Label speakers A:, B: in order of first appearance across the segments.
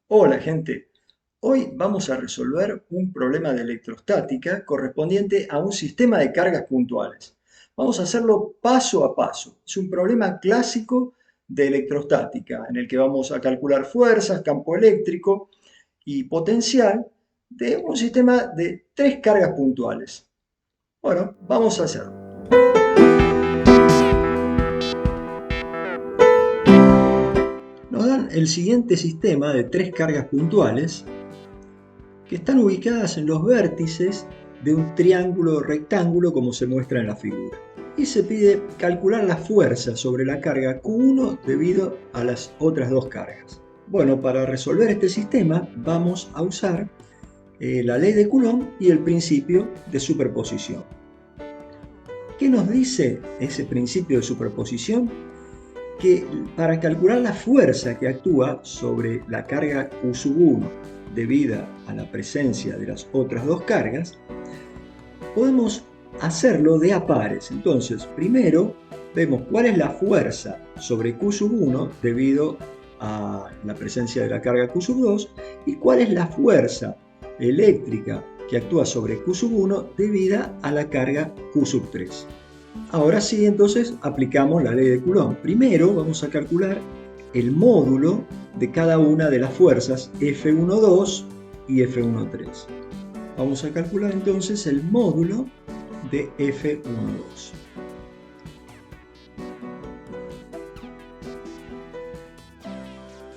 A: Hola gente, hoy vamos a resolver un problema de electrostática correspondiente a un sistema de cargas puntuales. Vamos a hacerlo paso a paso. Es un problema clásico de electrostática en el que vamos a calcular fuerzas, campo eléctrico y potencial de un sistema de tres cargas puntuales. Bueno, vamos a hacerlo. Nos dan el siguiente sistema de tres cargas puntuales que están ubicadas en los vértices de un triángulo rectángulo como se muestra en la figura. Y se pide calcular la fuerza sobre la carga Q1 debido a las otras dos cargas. Bueno, para resolver este sistema vamos a usar la ley de Coulomb y el principio de superposición. ¿Qué nos dice ese principio de superposición? Que para calcular la fuerza que actúa sobre la carga Q1 debida a la presencia de las otras dos cargas, podemos hacerlo de a pares. Entonces, primero vemos cuál es la fuerza sobre Q1 debido a la presencia de la carga Q2 y cuál es la fuerza eléctrica que actúa sobre Q1 debida a la carga Q3. Ahora sí, entonces aplicamos la ley de Coulomb. Primero vamos a calcular el módulo de cada una de las fuerzas F12 y F13. Vamos a calcular entonces el módulo de F12.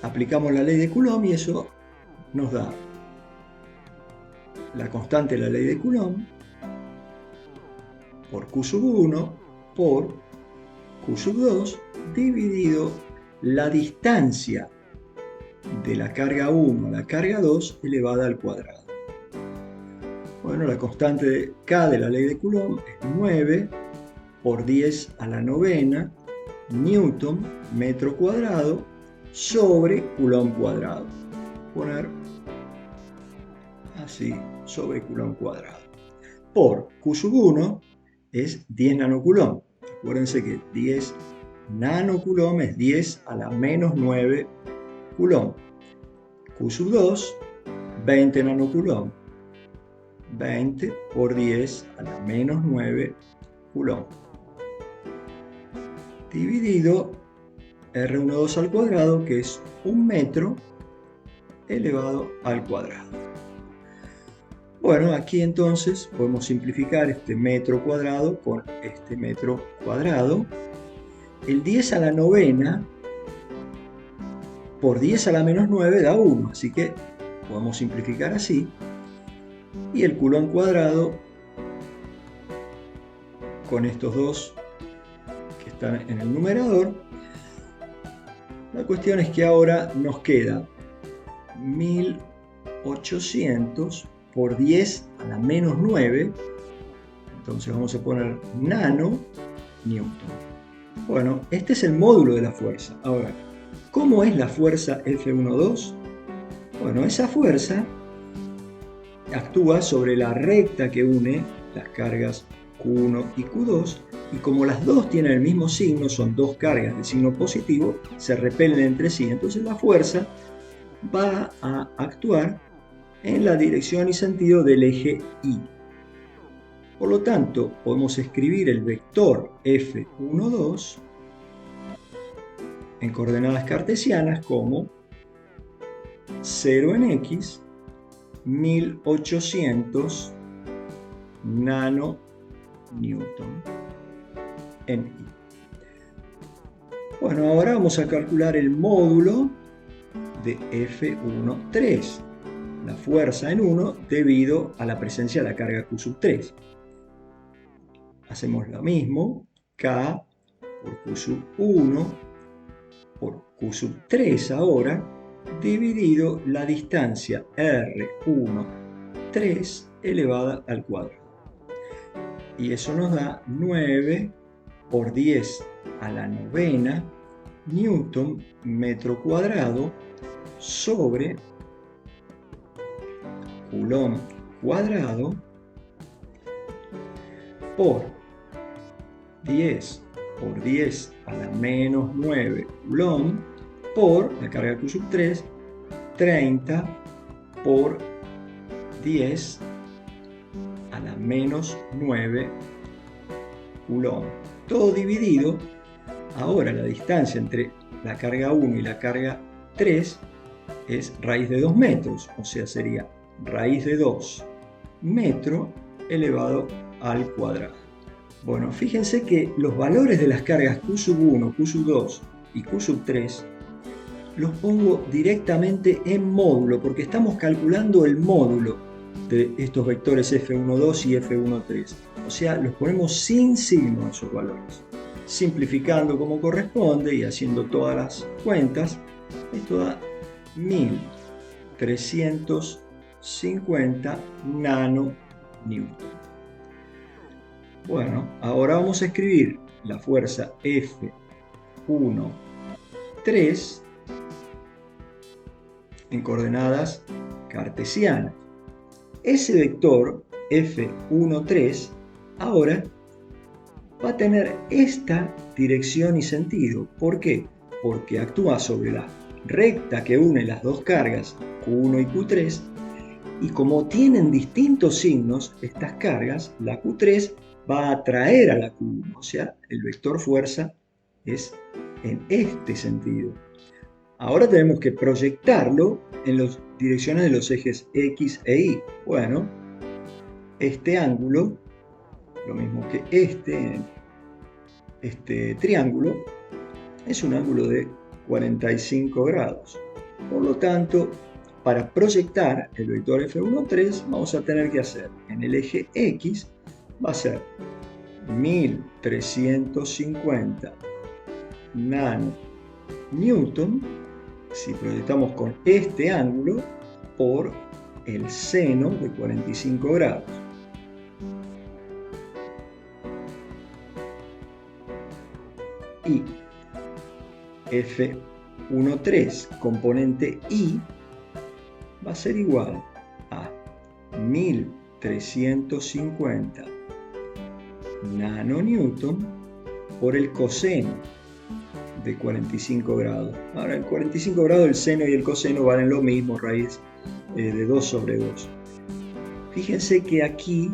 A: Aplicamos la ley de Coulomb y eso nos da la constante de la ley de Coulomb por Q1 por Q2 dividido la distancia de la carga 1 a la carga 2 elevada al cuadrado. Bueno, la constante de K de la ley de Coulomb es 9 por 10 a la novena newton metro cuadrado sobre Coulomb cuadrado. Poner así, sobre Coulomb cuadrado. Por Q1 es 10 nanocoulomb. Acuérdense que 10 nanocoulomb es 10 a la menos 9 coulomb. Q2, 20 nanocoulomb. 20 por 10 a la menos 9 coulomb. Dividido R12 al cuadrado, que es 1 metro elevado al cuadrado. Bueno, aquí entonces podemos simplificar este metro cuadrado con este metro cuadrado. El 10 a la novena por 10 a la menos 9 da 1, así que podemos simplificar así. Y el coulomb cuadrado con estos dos que están en el numerador. La cuestión es que ahora nos queda 1800 por 10 a la menos 9. Entonces vamos a poner nano newton. Bueno, este es el módulo de la fuerza. Ahora, ¿cómo es la fuerza F12? Bueno, esa fuerza actúa sobre la recta que une las cargas Q1 y Q2, y como las dos tienen el mismo signo, son dos cargas de signo positivo, se repelen entre sí, entonces la fuerza va a actuar en la dirección y sentido del eje Y. Por lo tanto, podemos escribir el vector F12 en coordenadas cartesianas como 0 en X, 1800 nanonewton en Y. Bueno, ahora vamos a calcular el módulo de F13, la fuerza en 1 debido a la presencia de la carga Q3. Hacemos lo mismo, K por Q1 por Q3 ahora, dividido la distancia R13 elevada al cuadrado. Y eso nos da 9 por 10 a la novena newton metro cuadrado sobre coulomb cuadrado por 10 por 10 a la menos 9 coulomb por la carga Q3 30 por 10 a la menos 9 Coulomb. Todo dividido. Ahora la distancia entre la carga 1 y la carga 3 es raíz de 2 metros, o sea, sería raíz de 2 metro elevado al cuadrado. Bueno, fíjense que los valores de las cargas Q sub 1, Q sub 2 y Q sub 3 los pongo directamente en módulo, porque estamos calculando el módulo de estos vectores F12 y F13. O sea, los ponemos sin signo esos valores. Simplificando como corresponde y haciendo todas las cuentas, esto da 1350 nanonewton. Bueno, ahora vamos a escribir la fuerza F13 en coordenadas cartesianas. Ese vector F13 ahora va a tener esta dirección y sentido. ¿Por qué? Porque actúa sobre la recta que une las dos cargas Q1 y Q3, y como tienen distintos signos estas cargas, la Q3 va a atraer a la Q1, o sea, el vector fuerza es en este sentido. Ahora tenemos que proyectarlo en las direcciones de los ejes X e Y. Bueno, este ángulo, lo mismo que este triángulo, es un ángulo de 45 grados. Por lo tanto, para proyectar el vector F13 vamos a tener que hacer en el eje X, va a ser 1350 nanonewton, si proyectamos con este ángulo, por el seno de 45 grados. Y F13 componente Y va a ser igual a 1350 nanonewton por el coseno de 45 grados. Ahora, en 45 grados el seno y el coseno valen lo mismo, raíz de 2 sobre 2. Fíjense que aquí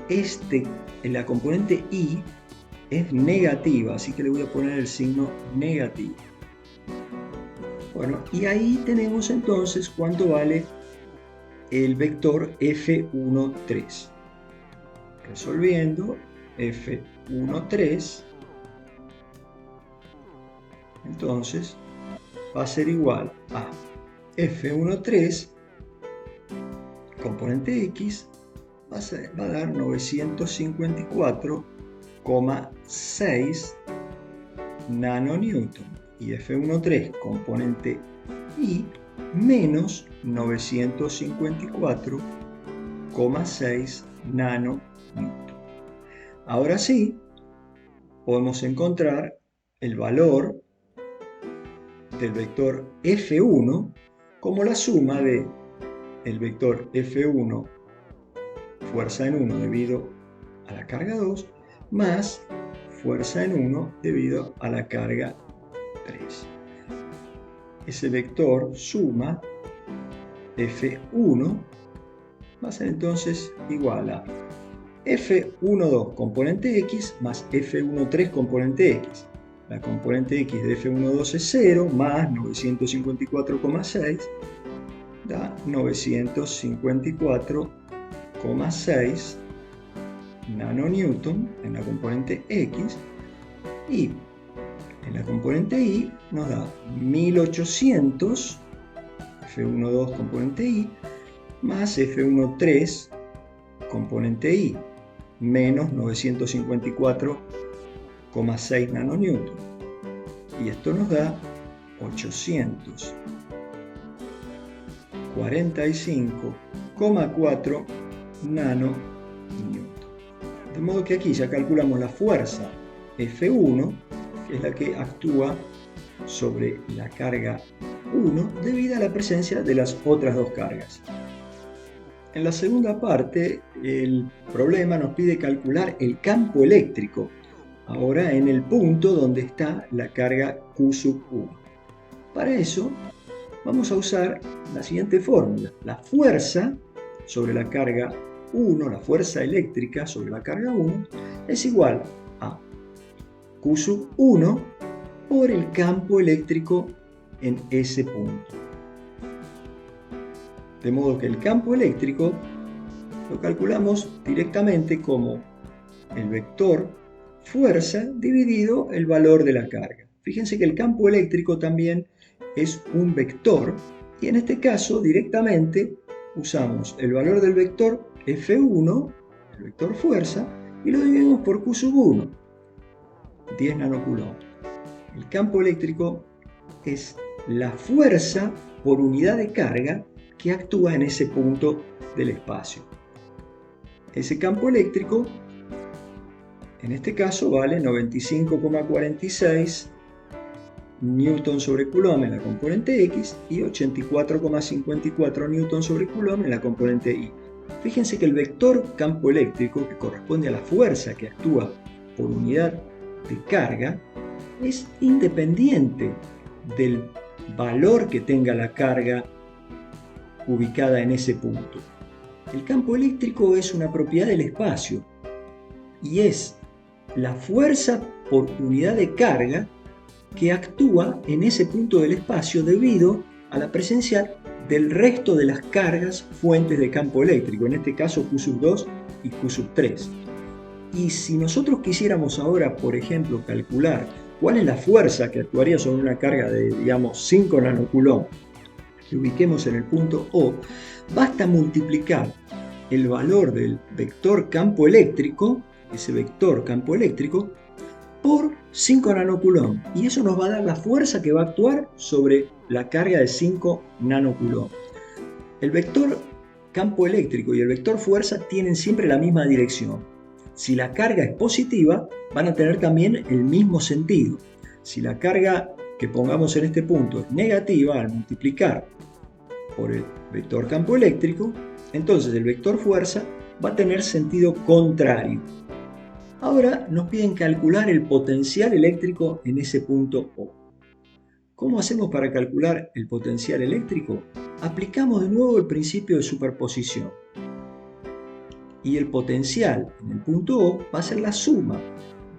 A: en la componente Y es negativa, así que le voy a poner el signo negativo. Bueno, y ahí tenemos entonces cuánto vale el vector F13. Resolviendo, F13 entonces va a ser igual a F13 componente X va a dar 954,6 nanonewton y F13 componente Y menos 954,6 nanonewton. Ahora sí, podemos encontrar el valor del vector F1 como la suma de el vector F1 fuerza en 1 debido a la carga 2 más fuerza en 1 debido a la carga 3. Ese vector suma F1 va a ser entonces igual a F12 componente X más F13 componente X. La componente X de F12 es 0 más 954,6 da 954,6 nanonewton en la componente X, y en la componente Y nos da 1800 F12 componente Y más F13 componente Y menos 954,6 nanonewton, y esto nos da 845,4 nanonewton. De modo que aquí ya calculamos la fuerza F1, que es la que actúa sobre la carga 1 debido a la presencia de las otras dos cargas. En la segunda parte, el problema nos pide calcular el campo eléctrico, ahora en el punto donde está la carga Q sub 1. Para eso, vamos a usar la siguiente fórmula. La fuerza sobre la carga 1, la fuerza eléctrica sobre la carga 1, es igual a Q sub 1 por el campo eléctrico en ese punto. De modo que el campo eléctrico lo calculamos directamente como el vector fuerza dividido el valor de la carga. Fíjense que el campo eléctrico también es un vector y en este caso directamente usamos el valor del vector F1, el vector fuerza, y lo dividimos por Q sub 1, 10 nanocoulomb. El campo eléctrico es la fuerza por unidad de carga que actúa en ese punto del espacio. Ese campo eléctrico, en este caso, vale 95,46 newton sobre coulomb en la componente X y 84,54 newton sobre coulomb en la componente Y. Fíjense que el vector campo eléctrico, que corresponde a la fuerza que actúa por unidad de carga, es independiente del valor que tenga la carga ubicada en ese punto. El campo eléctrico es una propiedad del espacio y es la fuerza por unidad de carga que actúa en ese punto del espacio debido a la presencia del resto de las cargas fuentes de campo eléctrico, en este caso Q sub 2 y Q sub 3. Y si nosotros quisiéramos ahora, por ejemplo, calcular cuál es la fuerza que actuaría sobre una carga de, digamos, 5 nanocoulomb, que ubiquemos en el punto O, basta multiplicar el valor del vector campo eléctrico, ese vector campo eléctrico, por 5 nanocoulomb. Y eso nos va a dar la fuerza que va a actuar sobre la carga de 5 nanocoulomb. El vector campo eléctrico y el vector fuerza tienen siempre la misma dirección. Si la carga es positiva, van a tener también el mismo sentido. Si la carga que pongamos en este punto es negativa, al multiplicar por el vector campo eléctrico, entonces el vector fuerza va a tener sentido contrario. Ahora nos piden calcular el potencial eléctrico en ese punto O. ¿Cómo hacemos para calcular el potencial eléctrico? Aplicamos de nuevo el principio de superposición. Y el potencial en el punto O va a ser la suma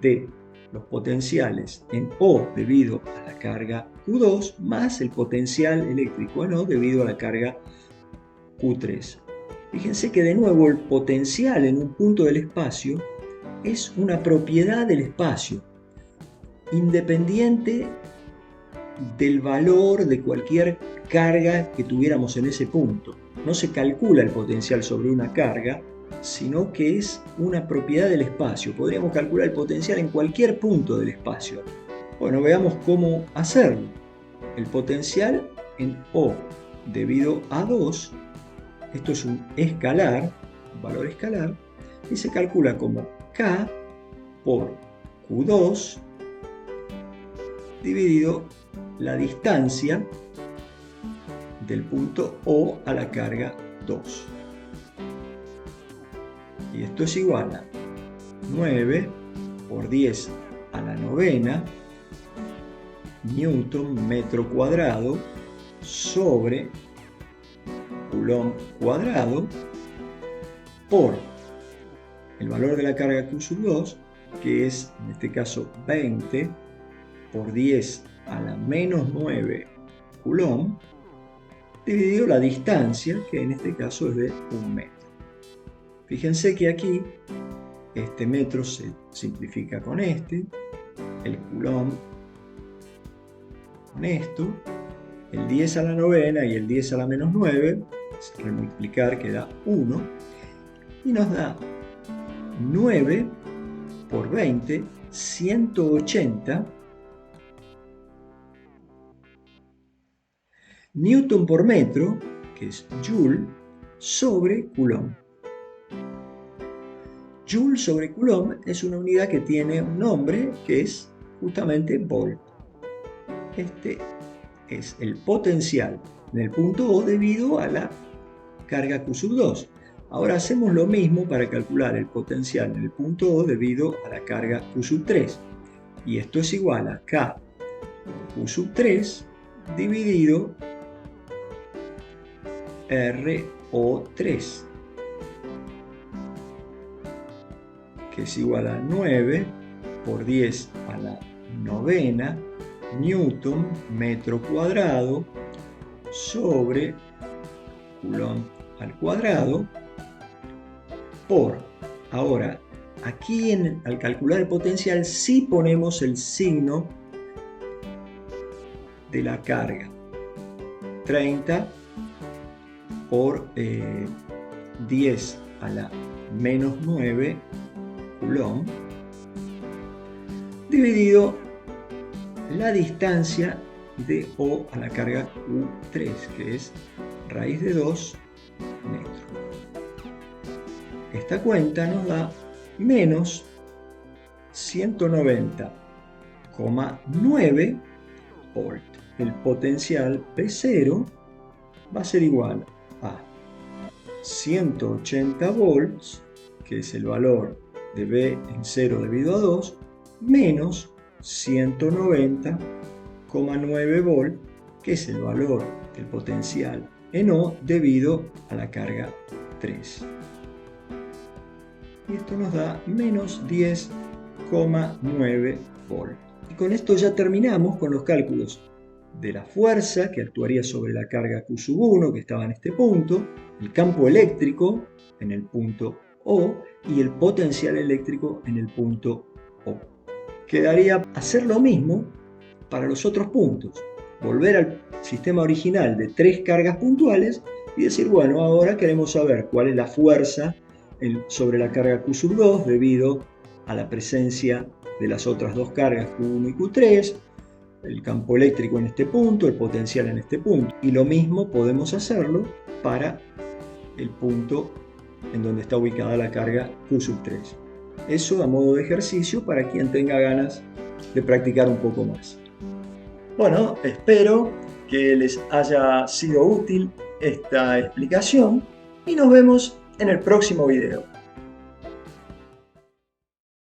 A: de los potenciales en O debido a la carga Q2 más el potencial eléctrico en O debido a la carga Q3. Fíjense que de nuevo el potencial en un punto del espacio es una propiedad del espacio, independiente del valor de cualquier carga que tuviéramos en ese punto. No se calcula el potencial sobre una carga, sino que es una propiedad del espacio. Podríamos calcular el potencial en cualquier punto del espacio. Bueno, veamos cómo hacerlo. El potencial en O debido a 2, esto es un escalar, un valor escalar, y se calcula como K por Q2 dividido la distancia del punto O a la carga 2. Y esto es igual a 9 por 10 a la novena newton metro cuadrado sobre coulomb cuadrado por el valor de la carga Q sub 2, que es en este caso 20 por 10 a la menos 9 coulomb, dividido la distancia, que en este caso es de 1 metro. Fíjense que aquí este metro se simplifica con este, el coulomb con esto, el 10 a la novena y el 10 a la menos 9, multiplicar queda 1, y nos da 9 por 20, 180 newton por metro, que es joule, sobre coulomb. Joule sobre coulomb es una unidad que tiene un nombre que es justamente volt. Este es el potencial en el punto O debido a la carga Q sub 2. Ahora hacemos lo mismo para calcular el potencial en el punto O debido a la carga Q sub 3. Y esto es igual a K Q sub 3 dividido RO3, que es igual a 9 por 10 a la novena newton metro cuadrado sobre coulomb al cuadrado por, ahora, aquí al calcular el potencial sí ponemos el signo de la carga, 30 por 10 a la menos 9 coulomb, dividido la distancia de O a la carga Q3, que es raíz de 2 metros. Esta cuenta nos da menos 190,9 volt. El potencial P0 va a ser igual a 180 volts, que es el valor de V en 0 debido a 2, menos 190,9 volt, que es el valor del potencial en O debido a la carga 3. Y esto nos da menos 10,9 volt. Y con esto ya terminamos con los cálculos de la fuerza que actuaría sobre la carga Q1, que estaba en este punto, el campo eléctrico en el punto O y el potencial eléctrico en el punto O. Quedaría hacer lo mismo para los otros puntos, volver al sistema original de 3 cargas puntuales y decir, bueno, ahora queremos saber cuál es la fuerza sobre la carga Q2 debido a la presencia de las otras dos cargas Q1 y Q3, el campo eléctrico en este punto, el potencial en este punto. Y lo mismo podemos hacerlo para el punto en donde está ubicada la carga Q3. Eso a modo de ejercicio para quien tenga ganas de practicar un poco más. Bueno, espero que les haya sido útil esta explicación y nos vemos en el próximo video.